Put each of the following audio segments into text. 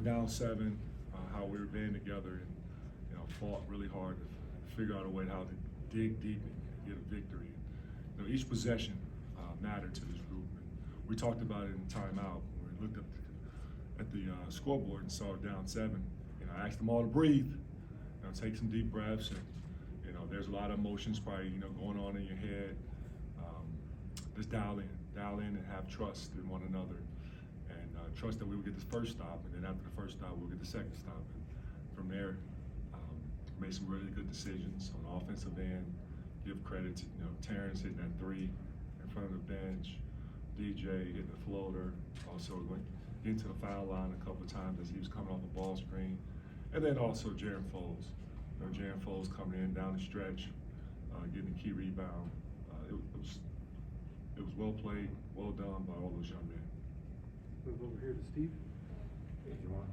down 7, how we were banding together and, you know, fought really hard to figure out a way how to dig deep and get a victory. You know, each possession mattered to this group. And we talked about it in timeout when we looked at the scoreboard and saw it down 7. You know, I asked them all to breathe, you know, take some deep breaths, and you know, there's a lot of emotions probably, you know, going on in your head. Just dial in and have trust in one another, and trust that we will get this first stop, and then after the first stop, we'll get the second stop. And from there, made some really good decisions on the offensive end. Give credit to, you know, Terrence hitting that 3 in front of the bench, DJ hitting the floater, also went into the foul line a couple of times as he was coming off the ball screen, and then also Jaren Foles. You know, Jaren Foles coming in down the stretch, getting a key rebound. It was well played, well done by all those young men. Move over here to Steve. Hey, Juwan,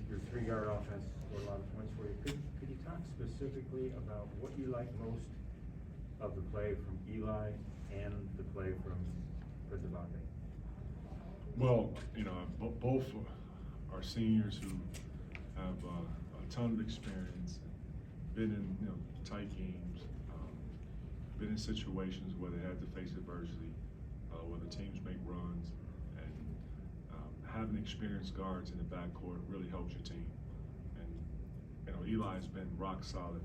your 3-yard offense scored a lot of points for you. Could you talk specifically about what you like most of the play from Eli and the play from Devontae? Well, you know, both are seniors who have a ton of experience, been in, you know, tight games, been in situations where they had to face adversity, where the teams make runs, and having experienced guards in the backcourt really helps your team. And you know, Eli's been rock solid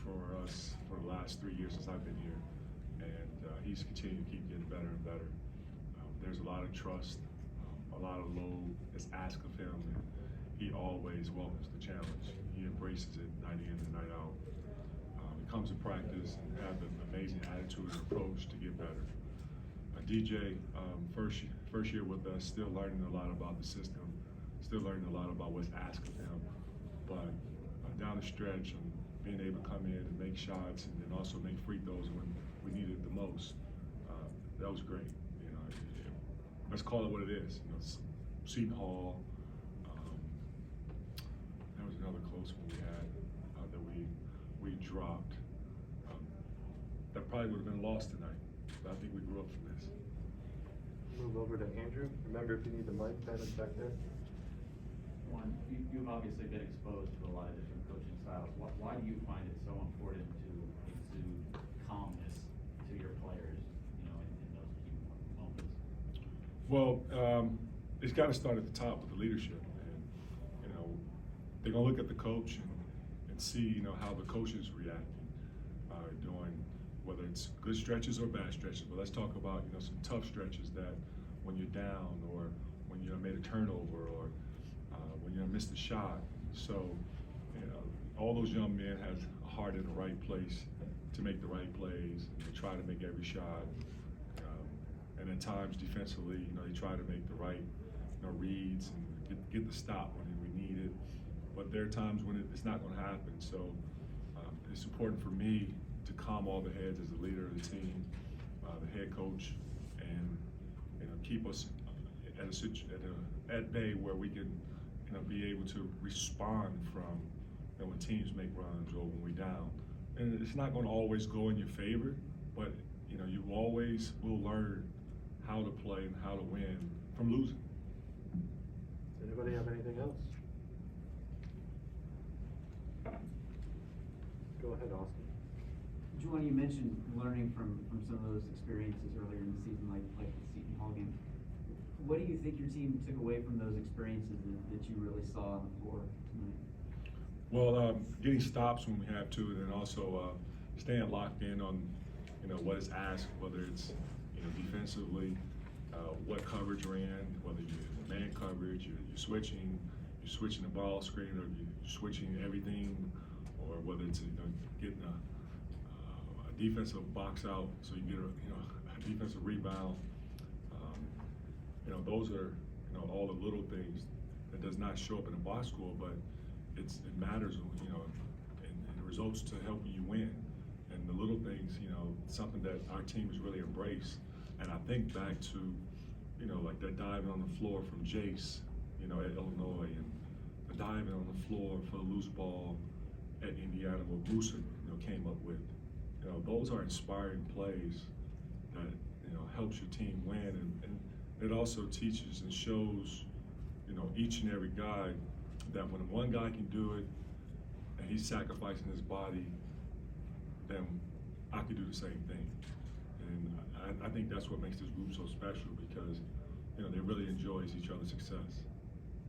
for us for the last 3 years since I've been here, and he's continued to keep getting better and better. There's a lot of trust, a lot of load is asked of him, and he always welcomes the challenge. He embraces it night in and night out. He comes to practice and have an amazing attitude and approach to get better. DJ, first year with us, still learning a lot about the system, still learning a lot about what's asked of him. But down the stretch and being able to come in and make shots and then also make free throws when we needed it the most, that was great. You know, let's call it what it is. You know, Seton Hall. There was another close one we had that we dropped. That probably would have been lost tonight, but I think we grew up from this. Move over to Andrew. Remember, if you need the mic, that is back there. You've obviously been exposed to a lot of different coaching styles. Why do you find it so important to exude calmness to your players, you know, in those key moments? Well, it's got to start at the top with the leadership, and you know, they're gonna look at the coach and see, you know, how the coach is reacting during, whether it's good stretches or bad stretches. But let's talk about, you know, some tough stretches that when you're down or when you made a turnover or when you missed a shot. So, you know, all those young men have a heart in the right place to make the right plays and to try to make every shot. And at times defensively, you know, they try to make the right, you know, reads and get the stop when we need it. But there are times when it's not going to happen. So it's important for me to calm all the heads as the leader of the team, the head coach, and you know, keep us at bay where we can, you know, be able to respond from, you know, when teams make runs or when we're down. And it's not going to always go in your favor, but you know, you always will learn how to play and how to win from losing. Does anybody have anything else? Go ahead, Austin. Juwan, you mentioned learning from some of those experiences earlier in the season, like the Seton Hall game. What do you think your team took away from those experiences that you really saw on the floor tonight? Well, getting stops when we have to, and then also staying locked in on, you know, what is asked, whether it's, you know, defensively, what coverage you're in, whether you're man coverage, you're switching the ball screen, or you're switching everything, or whether it's, you know, getting a defensive box out so you get a defensive rebound. You know, those are, you know, all the little things that does not show up in a box score, but it matters, you know, and it results to helping you win. And the little things, you know, something that our team has really embraced. And I think back to, you know, like that diving on the floor from Jace, you know, at Illinois, and the diving on the floor for the loose ball at Indiana, what Musa, you know, came up with. You know, those are inspiring plays that, you know, helps your team win, and it also teaches and shows, you know, each and every guy that when one guy can do it and he's sacrificing his body, then I could do the same thing. And I think that's what makes this group so special, because, you know, they really enjoy each other's success.